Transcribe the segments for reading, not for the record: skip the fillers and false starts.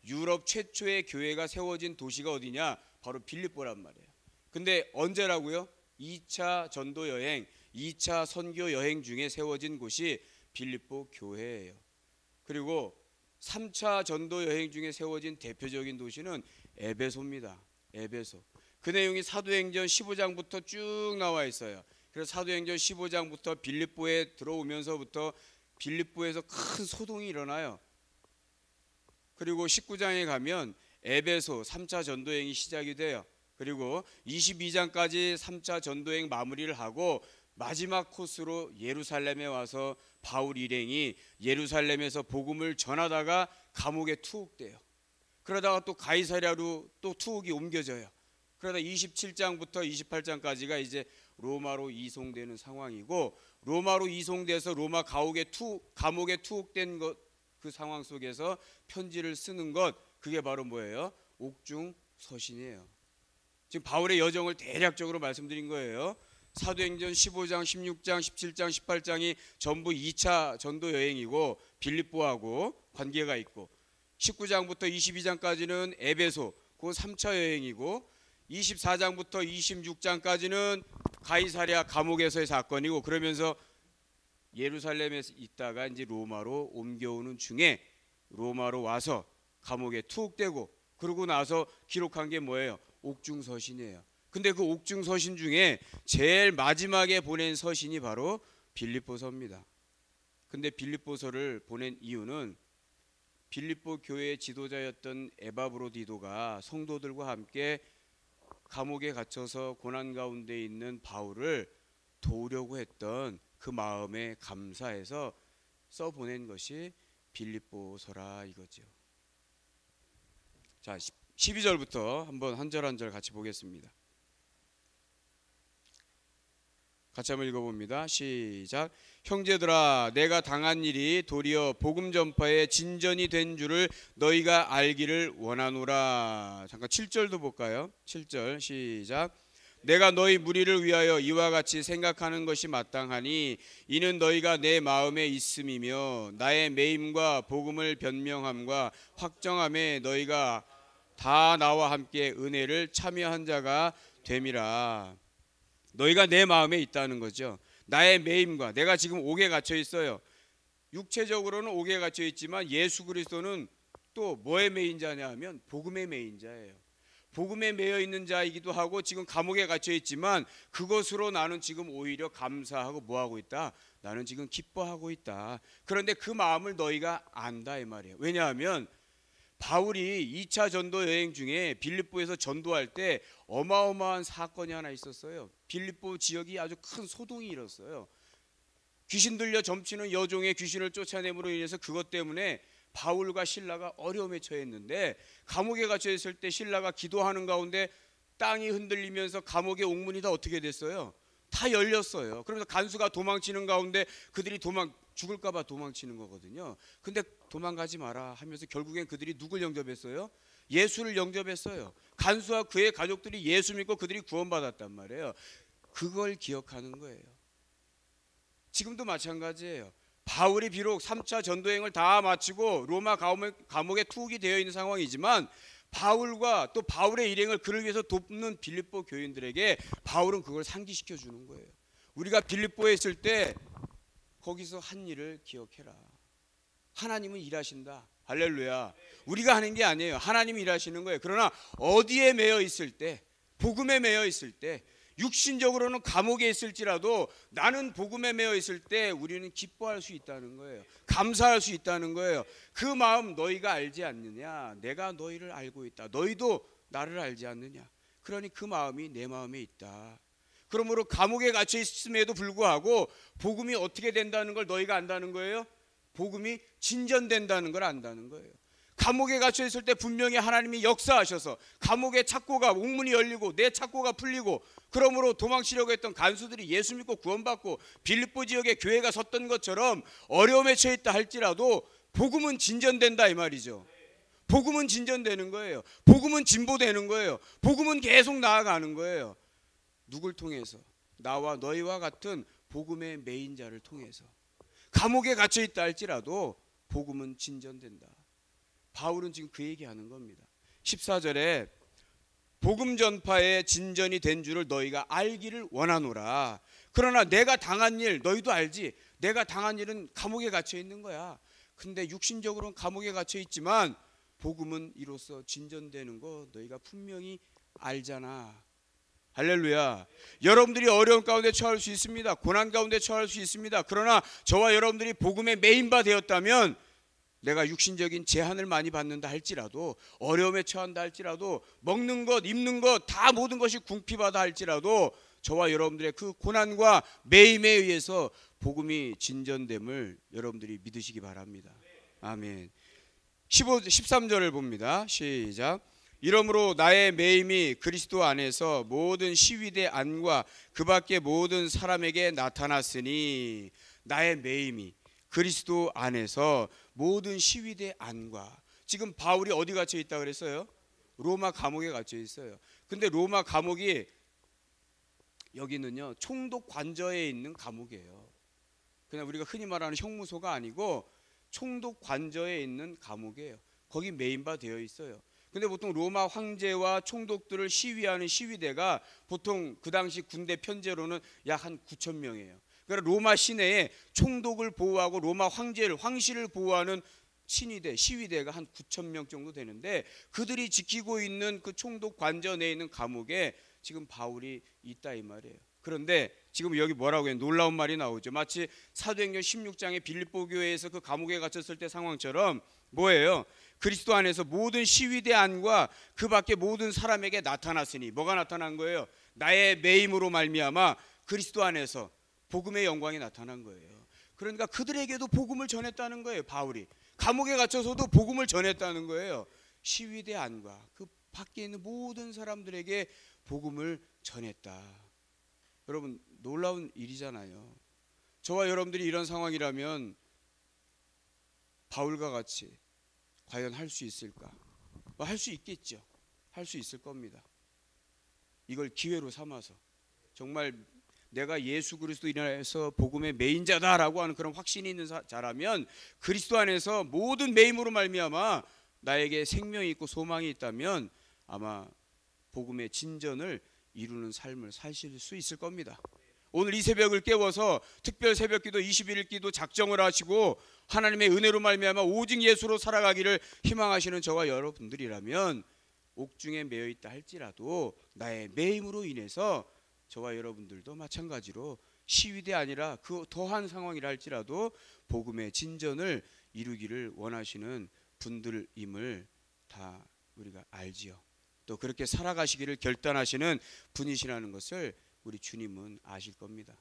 유럽 최초의 교회가 세워진 도시가 어디냐? 바로 빌립보란 말이에요. 근데 언제라고요? 2차 전도 여행, 2차 선교 여행 중에 세워진 곳이 빌립보 교회예요. 그리고 3차 전도 여행 중에 세워진 대표적인 도시는 에베소입니다. 에베소. 그 내용이 사도행전 15장부터 쭉 나와 있어요. 그래서 사도행전 15장부터 빌립보에 들어오면서부터 빌립보에서 큰 소동이 일어나요. 그리고 19장에 가면 에베소 3차 전도행이 시작이 돼요. 그리고 22장까지 3차 전도행 마무리를 하고 마지막 코스로 예루살렘에 와서 바울 일행이 예루살렘에서 복음을 전하다가 감옥에 투옥돼요. 그러다가 또 가이사랴로 또 투옥이 옮겨져요. 그러다 27장부터 28장까지가 이제 로마로 이송되는 상황이고, 로마로 이송돼서 로마 감옥에 투옥된 것, 그 상황 속에서 편지를 쓰는 것, 그게 바로 뭐예요? 옥중서신이에요. 지금 바울의 여정을 대략적으로 말씀드린 거예요. 사도행전 15장, 16장, 17장, 18장이 전부 2차 전도 여행이고 빌립보하고 관계가 있고, 19장부터 22장까지는 에베소, 그건 3차 여행이고, 24장부터 26장까지는 가이사랴 감옥에서의 사건이고, 그러면서 예루살렘에 있다가 이제 로마로 옮겨오는 중에 로마로 와서 감옥에 투옥되고, 그러고 나서 기록한 게 뭐예요? 옥중서신이에요. 근데 그 옥중서신 중에 제일 마지막에 보낸 서신이 바로 빌립보서입니다. 근데 빌립보서를 보낸 이유는 빌립보 교회의 지도자였던 에바브로디도가 성도들과 함께 감옥에 갇혀서 고난 가운데 있는 바울을 도우려고 했던 그 마음에 감사해서 써보낸 것이 빌립보서라 이거죠. 자, 12절부터 한번 한 절 한 절 같이 보겠습니다. 같이 한번 읽어봅니다. 시작. 형제들아, 내가 당한 일이 도리어 복음 전파의 진전이 된 줄을 너희가 알기를 원하노라. 잠깐 7절도 볼까요? 7절 시작. 내가 너희 무리를 위하여 이와 같이 생각하는 것이 마땅하니 이는 너희가 내 마음에 있음이며 나의 매임과 복음을 변명함과 확정함에 너희가 다 나와 함께 은혜를 참여한 자가 됨이라. 너희가 내 마음에 있다는 거죠. 나의 매임과, 내가 지금 옥에 갇혀 있어요. 육체적으로는 옥에 갇혀 있지만 예수 그리스도는 또 뭐에 매인 자냐 하면 복음에 매인 자예요. 복음에 매여 있는 자이기도 하고 지금 감옥에 갇혀 있지만 그것으로 나는 지금 오히려 감사하고 뭐하고 있다? 나는 지금 기뻐하고 있다. 그런데 그 마음을 너희가 안다 이 말이에요. 왜냐하면 바울이 2차 전도 여행 중에 빌립보에서 전도할 때 어마어마한 사건이 하나 있었어요. 빌립보 지역이 아주 큰 소동이 일었어요. 귀신 들려 점치는 여종의 귀신을 쫓아냄으로 인해서 그것 때문에 바울과 실라가 어려움에 처했는데, 감옥에 갇혀 있을 때 실라가 기도하는 가운데 땅이 흔들리면서 감옥의 옥문이 다 어떻게 됐어요? 다 열렸어요. 그러면서 간수가 도망치는 가운데 그들이 죽을까 봐 도망치는 거거든요. 근데 도망가지 마라 하면서 결국엔 그들이 누굴 영접했어요? 예수를 영접했어요. 간수와 그의 가족들이 예수 믿고 그들이 구원받았단 말이에요. 그걸 기억하는 거예요. 지금도 마찬가지예요. 바울이 비록 3차 전도행을 다 마치고 로마 감옥에 투옥이 되어 있는 상황이지만 바울과 또 바울의 일행을 그를 위해서 돕는 빌립보 교인들에게 바울은 그걸 상기시켜 주는 거예요. 우리가 빌립보에 있을 때 거기서 한 일을 기억해라. 하나님은 일하신다. 할렐루야. 우리가 하는 게 아니에요. 하나님이 일하시는 거예요. 그러나 어디에 매여 있을 때, 복음에 매여 있을 때, 육신적으로는 감옥에 있을지라도 나는 복음에 매여 있을 때 우리는 기뻐할 수 있다는 거예요. 감사할 수 있다는 거예요. 그 마음 너희가 알지 않느냐? 내가 너희를 알고 있다. 너희도 나를 알지 않느냐? 그러니 그 마음이 내 마음에 있다. 그러므로 감옥에 갇혀 있음에도 불구하고 복음이 어떻게 된다는 걸 너희가 안다는 거예요. 복음이 진전된다는 걸 안다는 거예요. 감옥에 갇혀 있을 때 분명히 하나님이 역사하셔서 감옥의 착고가 옥문이 열리고 내 착고가 풀리고, 그러므로 도망치려고 했던 간수들이 예수 믿고 구원받고 빌립보 지역에 교회가 섰던 것처럼 어려움에 처했다 할지라도 복음은 진전된다 이 말이죠. 복음은 진전되는 거예요. 복음은 진보되는 거예요. 복음은 계속 나아가는 거예요. 누굴 통해서? 나와 너희와 같은 복음의 매인 자를 통해서. 감옥에 갇혀 있다 할지라도 복음은 진전된다. 바울은 지금 그 얘기하는 겁니다. 14절에 복음 전파에 진전이 된 줄을 너희가 알기를 원하노라. 그러나 내가 당한 일 너희도 알지. 내가 당한 일은 감옥에 갇혀 있는 거야. 근데 육신적으로는 감옥에 갇혀 있지만 복음은 이로써 진전되는 거 너희가 분명히 알잖아. 할렐루야. 여러분들이 어려운 가운데 처할 수 있습니다. 고난 가운데 처할 수 있습니다. 그러나 저와 여러분들이 복음의 메인 바 되었다면, 내가 육신적인 제한을 많이 받는다 할지라도, 어려움에 처한다 할지라도, 먹는 것 입는 것 다 모든 것이 궁핍하다 할지라도 저와 여러분들의 그 고난과 매임에 의해서 복음이 진전됨을 여러분들이 믿으시기 바랍니다. 아멘. 13절을 봅니다. 시작. 이러므로 나의 매임이 그리스도 안에서 모든 시위대 안과 그 밖의 모든 사람에게 나타났으니, 나의 매임이 그리스도 안에서 모든 시위대 안과, 지금 바울이 어디 갇혀 있다 그랬어요? 로마 감옥에 갇혀 있어요. 근데 로마 감옥이 여기는요 총독 관저에 있는 감옥이에요. 그냥 우리가 흔히 말하는 형무소가 아니고 총독 관저에 있는 감옥이에요. 거기 메인바 되어 있어요. 근데 보통 로마 황제와 총독들을 시위하는 시위대가 보통 그 당시 군대 편제로는 약 한 9천 명이에요. 그러니까 로마 시내에 총독을 보호하고 로마 황실을 보호하는 친위대, 시위대가 한 9천 명 정도 되는데, 그들이 지키고 있는 그 총독 관저 내에 있는 감옥에 지금 바울이 있다 이 말이에요. 그런데 지금 여기 뭐라고 해요? 놀라운 말이 나오죠. 마치 사도행전 16장의 빌립보 교회에서 그 감옥에 갇혔을 때 상황처럼 뭐예요? 그리스도 안에서 모든 시위대 안과 그 밖에 모든 사람에게 나타났으니, 뭐가 나타난 거예요? 나의 매임으로 말미암아 그리스도 안에서 복음의 영광이 나타난 거예요. 그러니까 그들에게도 복음을 전했다는 거예요. 바울이 감옥에 갇혀서도 복음을 전했다는 거예요. 시위대 안과 그 밖에 있는 모든 사람들에게 복음을 전했다. 여러분, 놀라운 일이잖아요. 저와 여러분들이 이런 상황이라면 바울과 같이 과연 할 수 있을까? 할 수 있겠죠. 할 수 있을 겁니다. 이걸 기회로 삼아서 정말 내가 예수 그리스도 인하여서 복음의 메인자다라고 하는 그런 확신이 있는 자라면, 그리스도 안에서 모든 매임으로 말미암아 나에게 생명이 있고 소망이 있다면 아마 복음의 진전을 이루는 삶을 사실 수 있을 겁니다. 오늘 이 새벽을 깨워서 특별 새벽기도 21일 기도 작정을 하시고 하나님의 은혜로 말미암아 오직 예수로 살아가기를 희망하시는 저와 여러분들이라면, 옥중에 매여 있다 할지라도 나의 매임으로 인해서 저와 여러분들도 마찬가지로 시위대 아니라 그 더한 상황이라 할지라도 복음의 진전을 이루기를 원하시는 분들임을 다 우리가 알지요. 또 그렇게 살아가시기를 결단하시는 분이시라는 것을 우리 주님은 아실 겁니다.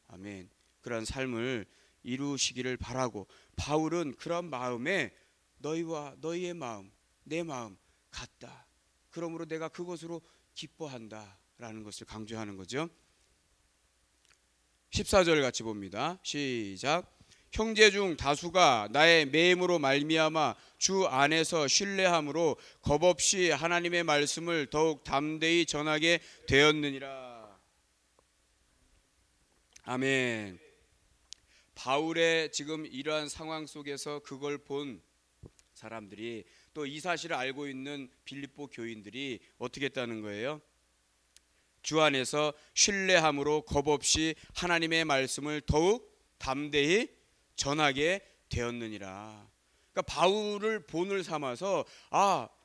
아멘. 그러한 삶을 이루시기를 바라고, 바울은 그런 마음에 너희와 너희의 마음, 내 마음 같다. 그러므로 내가 그것으로 기뻐한다 라는 것을 강조하는 거죠. 14절 같이 봅니다. 시작. 형제 중 다수가 나의 매임으로 말미암아 주 안에서 신뢰함으로 겁없이 하나님의 말씀을 더욱 담대히 전하게 되었느니라. 아멘. 바울의 지금 이러한 상황 속에서 그걸 본 사람들이, 또 이 사실을 알고 있는 빌립보 교인들이 어떻게 했다는 거예요? 주 안에서 신뢰함으로 겁없이 하나님의 말씀을 더욱 담대히 전하게 되었느니라. 그러니까 바울을 본을 삼아서,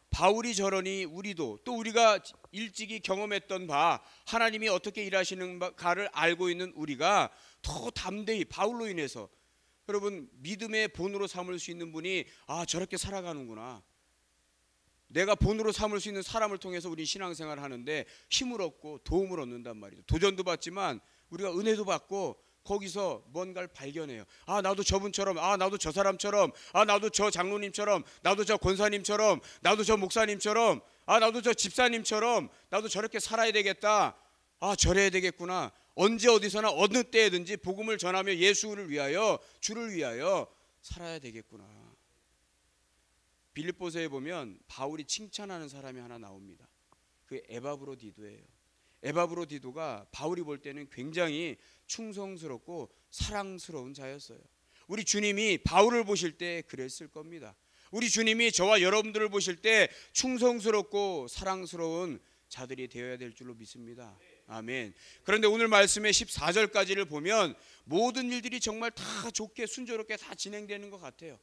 바울이 저러니 우리도, 또 우리가 일찍이 경험했던 바 하나님이 어떻게 일하시는가를 알고 있는 우리가 더 담대히 바울로 인해서, 여러분 믿음의 본으로 삼을 수 있는 분이 저렇게 살아가는구나. 내가 본으로 삼을 수 있는 사람을 통해서 우리 신앙생활을 하는데 힘을 얻고 도움을 얻는단 말이죠. 도전도 받지만 우리가 은혜도 받고 거기서 뭔가를 발견해요. 나도 저분처럼, 나도 저 사람처럼, 나도 저 장로님처럼, 나도 저 권사님처럼, 나도 저 목사님처럼, 나도 저 집사님처럼 나도 저렇게 살아야 되겠다. 저래야 되겠구나. 언제 어디서나 어느 때든지 복음을 전하며 예수를 위하여, 주를 위하여 살아야 되겠구나. 빌립보서에 보면 바울이 칭찬하는 사람이 하나 나옵니다. 그 에바브로디도예요. 에바브로디도가 바울이 볼 때는 굉장히 충성스럽고 사랑스러운 자였어요. 우리 주님이 바울을 보실 때 그랬을 겁니다. 우리 주님이 저와 여러분들을 보실 때 충성스럽고 사랑스러운 자들이 되어야 될 줄로 믿습니다. 아멘. 그런데 오늘 말씀의 14절까지를 보면 모든 일들이 정말 다 좋게 순조롭게 다 진행되는 것 같아요.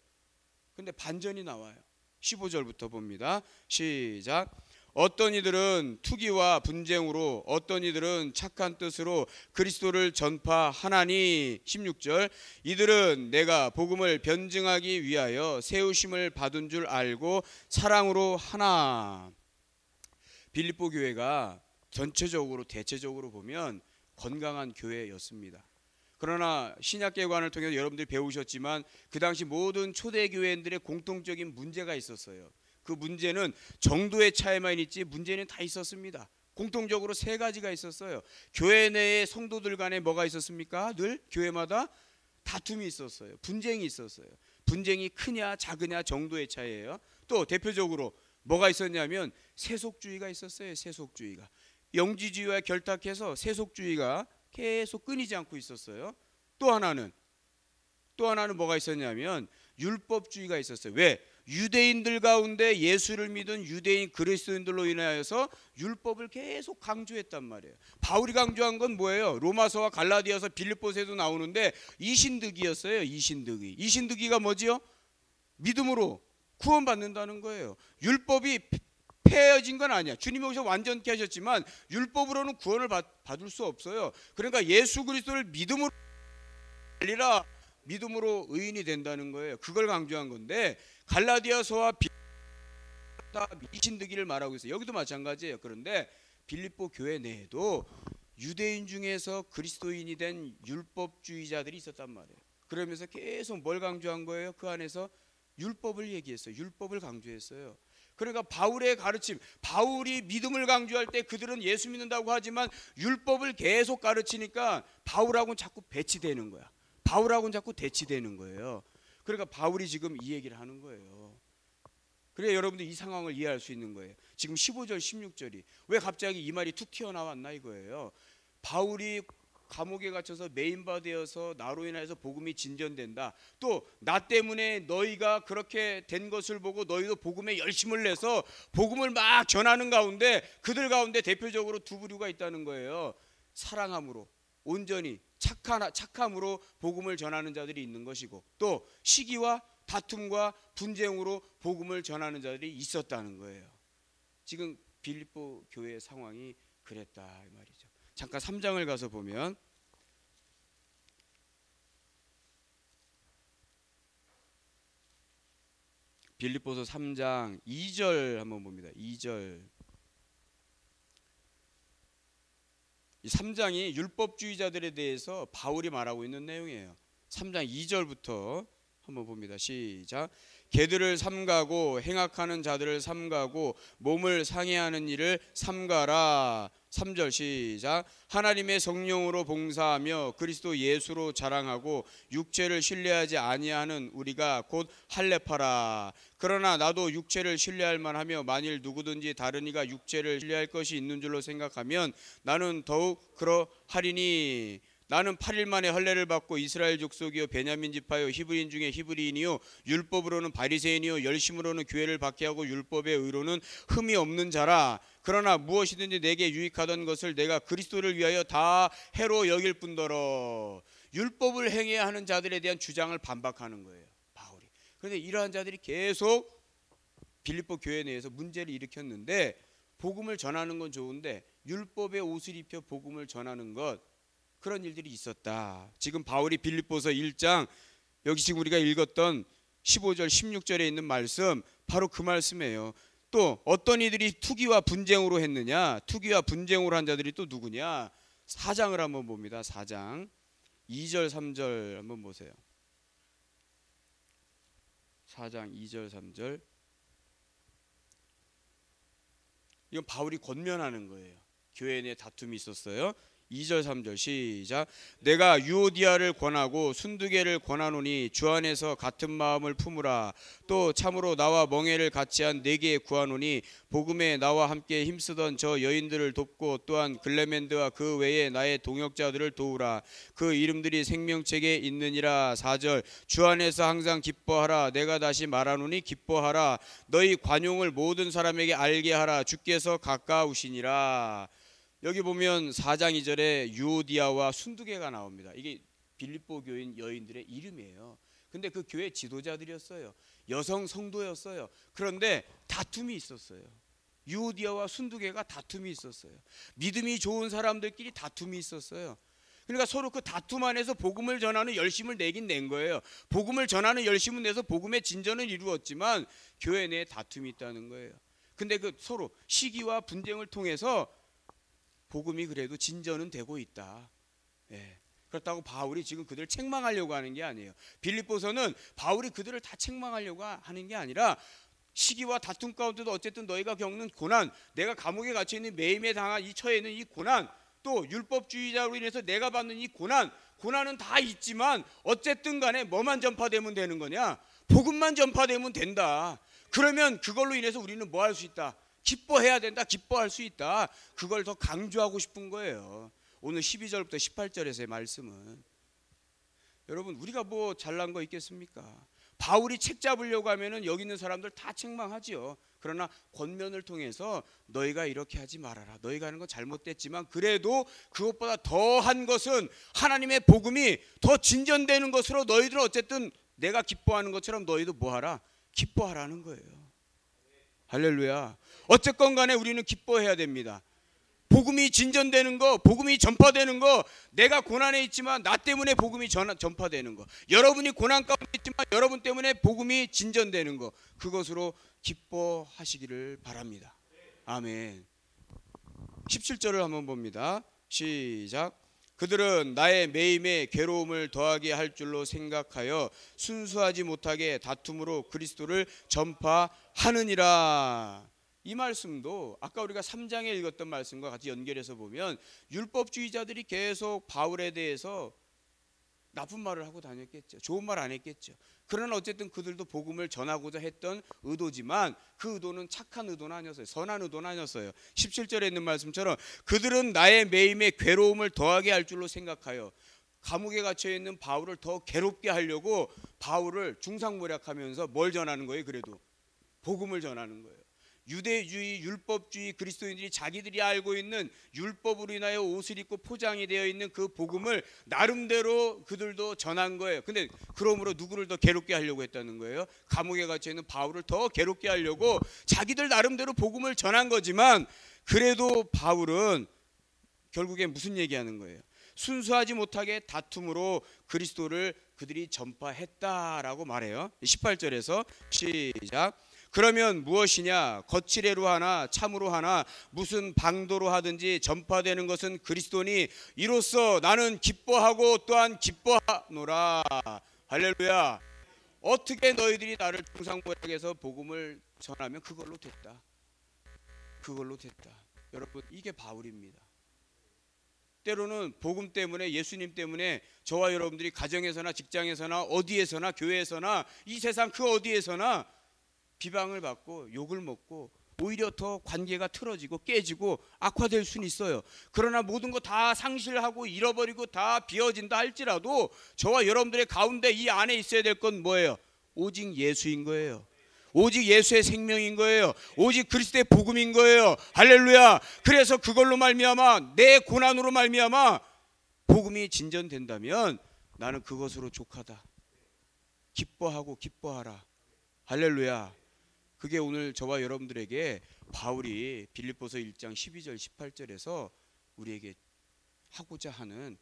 근데 반전이 나와요. 15절부터 봅니다. 시작. 어떤 이들은 투기와 분쟁으로, 어떤 이들은 착한 뜻으로 그리스도를 전파하나니. 16절. 이들은 내가 복음을 변증하기 위하여 세우심을 받은 줄 알고 사랑으로 하나. 빌립보 교회가 전체적으로 대체적으로 보면 건강한 교회였습니다. 그러나 신약계관을 통해서 여러분들이 배우셨지만 그 당시 모든 초대교회인들의 공통적인 문제가 있었어요. 그 문제는 정도의 차이만 있지 문제는 다 있었습니다. 공통적으로 세 가지가 있었어요. 교회 내에 성도들 간에 뭐가 있었습니까? 늘 교회마다 다툼이 있었어요. 분쟁이 있었어요. 분쟁이 크냐 작으냐 정도의 차이예요. 또 대표적으로 뭐가 있었냐면 세속주의가 있었어요. 세속주의가 영지주의와 결탁해서 세속주의가 계속 끊이지 않고 있었어요. 또 하나는 뭐가 있었냐면 율법주의가 있었어요. 왜? 유대인들 가운데 예수를 믿은 유대인 그리스도인들로 인하여서 율법을 계속 강조했단 말이에요. 바울이 강조한 건 뭐예요? 로마서와 갈라디아서 빌립보서에도 나오는데 이신득이었어요. 이신득이가 뭐지요? 믿음으로 구원받는다는 거예요. 율법이 폐해진 건 아니야. 주님이 여기서 완전케 하셨지만 율법으로는 구원을 받을 수 없어요. 그러니까 예수 그리스도를 믿음으로 아니라 믿음으로 의인이 된다는 거예요. 그걸 강조한 건데 갈라디아서와 이신득이를 말하고 있어요. 여기도 마찬가지예요. 그런데 빌립보 교회 내에도 유대인 중에서 그리스도인이 된 율법주의자들이 있었단 말이에요. 그러면서 계속 뭘 강조한 거예요? 그 안에서 율법을 얘기했어요. 율법을 강조했어요. 그러니까 바울의 가르침, 바울이 믿음을 강조할 때 그들은 예수 믿는다고 하지만 율법을 계속 가르치니까 바울하고는 자꾸 배치되는 거야. 바울하고는 자꾸 대치되는 거예요. 그러니까 바울이 지금 이 얘기를 하는 거예요. 그래야 여러분들 이 상황을 이해할 수 있는 거예요. 지금 15절 16절이 왜 갑자기 이 말이 툭 튀어나왔나 이거예요. 바울이 감옥에 갇혀서 메인바되어서 나로 인해서 복음이 진전된다. 또 나 때문에 너희가 그렇게 된 것을 보고 너희도 복음에 열심을 내서 복음을 막 전하는 가운데 그들 가운데 대표적으로 두 부류가 있다는 거예요. 사랑함으로 온전히 착함으로 복음을 전하는 자들이 있는 것이고 또 시기와 다툼과 분쟁으로 복음을 전하는 자들이 있었다는 거예요. 지금 빌립보 교회의 상황이 그랬다 이 말이죠. 잠깐 3장을 가서 보면 빌립보서 3장 2절 한번 봅니다. 2절. 이 3장이 율법주의자들에 대해서 바울이 말하고 있는 내용이에요. 3장 2절부터 한번 봅니다. 시작. 개들을 삼가고 행악하는 자들을 삼가고 몸을 상해하는 일을 삼가라. 3절 시작. 하나님의 성령으로 봉사하며 그리스도 예수로 자랑하고 육체를 신뢰하지 아니하는 우리가 곧 할례파라. 그러나 나도 육체를 신뢰할 만하며 만일 누구든지 다른 이가 육체를 신뢰할 것이 있는 줄로 생각하면 나는 더욱 그러하리니. 나는 8일 만에 할례를 받고 이스라엘 족속이요 베냐민 지파요 히브리인 중에 히브리인이요 율법으로는 바리새인이요 열심으로는 교회를 박해하고 율법의 의로는 흠이 없는 자라. 그러나 무엇이든지 내게 유익하던 것을 내가 그리스도를 위하여 다 해로 여길 뿐더러. 율법을 행해야 하는 자들에 대한 주장을 반박하는 거예요, 바울이. 그런데 이러한 자들이 계속 빌립보 교회 내에서 문제를 일으켰는데 복음을 전하는 건 좋은데 율법의 옷을 입혀 복음을 전하는 것, 그런 일들이 있었다. 지금 바울이 빌립보서 1장 여기 지금 우리가 읽었던 15절 16절에 있는 말씀 바로 그 말씀이에요. 또 어떤 이들이 투기와 분쟁으로 했느냐? 투기와 분쟁으로 한 자들이 또 누구냐? 4장을 한번 봅니다. 4장 2절 3절 한번 보세요. 4장 2절 3절. 이건 바울이 권면하는 거예요. 교회 내에 다툼이 있었어요. 2절 3절 시작. 내가 유오디아를 권하고 순두개를 권하노니 주 안에서 같은 마음을 품으라. 또 참으로 나와 멍에를 같이한 네게 구하노니 복음에 나와 함께 힘쓰던 저 여인들을 돕고 또한 글레멘드와 그 외에 나의 동역자들을 도우라. 그 이름들이 생명책에 있느니라. 4절 주 안에서 항상 기뻐하라. 내가 다시 말하노니 기뻐하라. 너희 관용을 모든 사람에게 알게 하라. 주께서 가까우시니라. 여기 보면 4장 2절에 유오디아와 순두개가 나옵니다. 이게 빌립보 교인 여인들의 이름이에요. 근데 그 교회 지도자들이었어요. 여성 성도였어요. 그런데 다툼이 있었어요. 유오디아와 순두개가 다툼이 있었어요. 믿음이 좋은 사람들끼리 다툼이 있었어요. 그러니까 서로 그 다툼 안에서 복음을 전하는 열심을 내긴 낸 거예요. 복음을 전하는 열심을 내서 복음의 진전을 이루었지만 교회 내에 다툼이 있다는 거예요. 근데 그 서로 시기와 분쟁을 통해서 복음이 그래도 진전은 되고 있다. 예. 그렇다고 바울이 지금 그들을 책망하려고 하는 게 아니에요. 빌립보서는 바울이 그들을 다 책망하려고 하는 게 아니라 시기와 다툼 가운데도 어쨌든 너희가 겪는 고난, 내가 감옥에 갇혀 있는 매임에 당한 이 처해 있는 이 고난, 또 율법주의자로 인해서 내가 받는 이 고난은 다 있지만 어쨌든 간에 뭐만 전파되면 되는 거냐? 복음만 전파되면 된다. 그러면 그걸로 인해서 우리는 뭐 할 수 있다? 기뻐해야 된다. 기뻐할 수 있다. 그걸 더 강조하고 싶은 거예요. 오늘 12절부터 18절에서의 말씀은 여러분 우리가 뭐 잘난 거 있겠습니까? 바울이 책 잡으려고 하면은 여기 있는 사람들 다 책망하지요. 그러나 권면을 통해서 너희가 이렇게 하지 말아라. 너희가 하는 건 잘못됐지만 그래도 그것보다 더한 것은 하나님의 복음이 더 진전되는 것으로 너희들은 어쨌든 내가 기뻐하는 것처럼 너희도 뭐하라? 기뻐하라는 거예요. 할렐루야. 어쨌건 간에 우리는 기뻐해야 됩니다. 복음이 진전되는 거, 복음이 전파되는 거, 내가 고난에 있지만 나 때문에 복음이 전파되는 거, 여러분이 고난 가운데 있지만 여러분 때문에 복음이 진전되는 거, 그것으로 기뻐하시기를 바랍니다. 아멘. 17절을 한번 봅니다. 시작. 그들은 나의 매임에 괴로움을 더하게 할 줄로 생각하여 순수하지 못하게 다툼으로 그리스도를 전파하느니라. 이 말씀도 아까 우리가 3장에 읽었던 말씀과 같이 연결해서 보면 율법주의자들이 계속 바울에 대해서 나쁜 말을 하고 다녔겠죠. 좋은 말 안 했겠죠. 그러나 어쨌든 그들도 복음을 전하고자 했던 의도지만 그 의도는 착한 의도는 아니었어요. 선한 의도는 아니었어요. 17절에 있는 말씀처럼 그들은 나의 매임에 괴로움을 더하게 할 줄로 생각하여 감옥에 갇혀 있는 바울을 더 괴롭게 하려고 바울을 중상모략하면서 뭘 전하는 거예요? 그래도 복음을 전하는 거예요. 유대주의, 율법주의 그리스도인들이 자기들이 알고 있는 율법으로 인하여 옷을 입고 포장이 되어 있는 그 복음을 나름대로 그들도 전한 거예요. 근데 그러므로 누구를 더 괴롭게 하려고 했다는 거예요? 감옥에 갇혀 있는 바울을 더 괴롭게 하려고 자기들 나름대로 복음을 전한 거지만 그래도 바울은 결국에 무슨 얘기하는 거예요? 순수하지 못하게 다툼으로 그리스도를 그들이 전파했다라고 말해요. 18절에서 시작. 그러면 무엇이냐? 거칠애로 하나 참으로 하나 무슨 방도로 하든지 전파되는 것은 그리스도니 이로써 나는 기뻐하고 또한 기뻐하노라. 할렐루야. 어떻게 너희들이 나를 중상모략해서 복음을 전하면 그걸로 됐다. 그걸로 됐다. 여러분 이게 바울입니다. 때로는 복음 때문에 예수님 때문에 저와 여러분들이 가정에서나 직장에서나 어디에서나 교회에서나 이 세상 그 어디에서나 비방을 받고 욕을 먹고 오히려 더 관계가 틀어지고 깨지고 악화될 수는 있어요. 그러나 모든 거 다 상실하고 잃어버리고 다 비어진다 할지라도 저와 여러분들의 가운데 이 안에 있어야 될 건 뭐예요? 오직 예수인 거예요. 오직 예수의 생명인 거예요. 오직 그리스도의 복음인 거예요. 할렐루야. 그래서 그걸로 말미암아 내 고난으로 말미암아 복음이 진전된다면 나는 그것으로 족하다. 기뻐하고 기뻐하라. 할렐루야. 그게 오늘 저와 여러분들에게 바울이 빌립보서 1장 12절 18절에서 우리에게 하고자 하는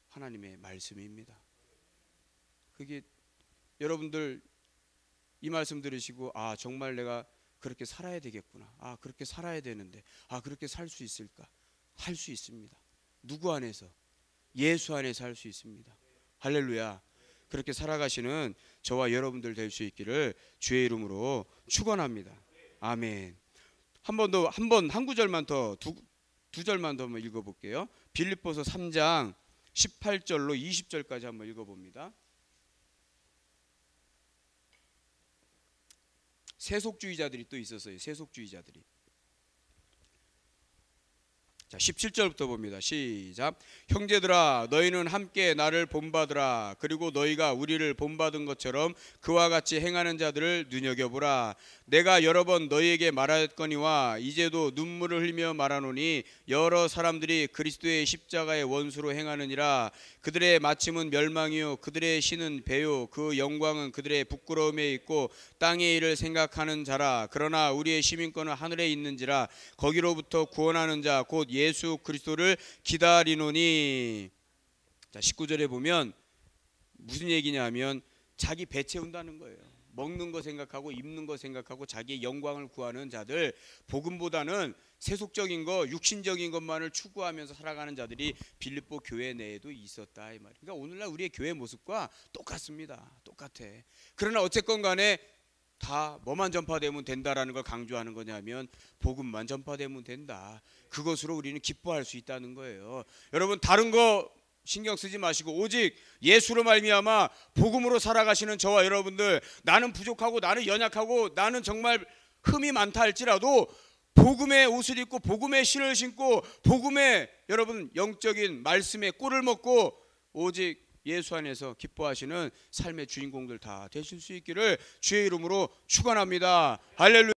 하나님의 말씀입니다. 그게 여러분들 이 말씀 들으시고 아 정말 내가 그렇게 살아야 되겠구나. 아 그렇게 살아야 되는데 아 그렇게 살 수 있을까? 할 수 있습니다. 누구 안에서? 예수 안에서 할 수 있습니다. 할렐루야. 그렇게 살아가시는 저와 여러분들 될 수 있기를 주의 이름으로 축원합니다. 아멘. 한 구절만 더 두 절만 더 한번 읽어볼게요. 빌립보서 3장 18절로 20절까지 한번 읽어봅니다. 세속주의자들이 또 있었어요. 세속주의자들이. 자, 17절부터 봅니다. 시작. 형제들아 너희는 함께 나를 본받으라. 그리고 너희가 우리를 본받은 것처럼 그와 같이 행하는 자들을 눈여겨보라. 내가 여러 번 너희에게 말하였거니와 이제도 눈물을 흘리며 말하노니 여러 사람들이 그리스도의 십자가의 원수로 행하느니라. 그들의 마침은 멸망이요 그들의 신은 배요 그 영광은 그들의 부끄러움에 있고 땅의 일을 생각하는 자라. 그러나 우리의 시민권은 하늘에 있는지라. 거기로부터 구원하는 자 곧 예수 그리스도를 기다리노니. 자, 19절에 보면 무슨 얘기냐면 자기 배 채운다는 거예요. 먹는 거 생각하고 입는 거 생각하고 자기의 영광을 구하는 자들, 복음보다는 세속적인 거, 육신적인 것만을 추구하면서 살아가는 자들이 빌립보 교회 내에도 있었다 이 말이에요. 그러니까 오늘날 우리의 교회 모습과 똑같습니다. 똑같아. 그러나 어쨌건 간에 다 뭐만 전파되면 된다라는 걸 강조하는 거냐면 복음만 전파되면 된다. 그것으로 우리는 기뻐할 수 있다는 거예요. 여러분 다른 거 신경 쓰지 마시고 오직 예수로 말미암아 복음으로 살아가시는 저와 여러분들, 나는 부족하고 나는 연약하고 나는 정말 흠이 많다 할지라도 복음의 옷을 입고 복음의 신을 신고 복음의 여러분 영적인 말씀의 꿀을 먹고 오직 예수 안에서 기뻐하시는 삶의 주인공들 다 되실 수 있기를 주의 이름으로 축원합니다. 할렐루야.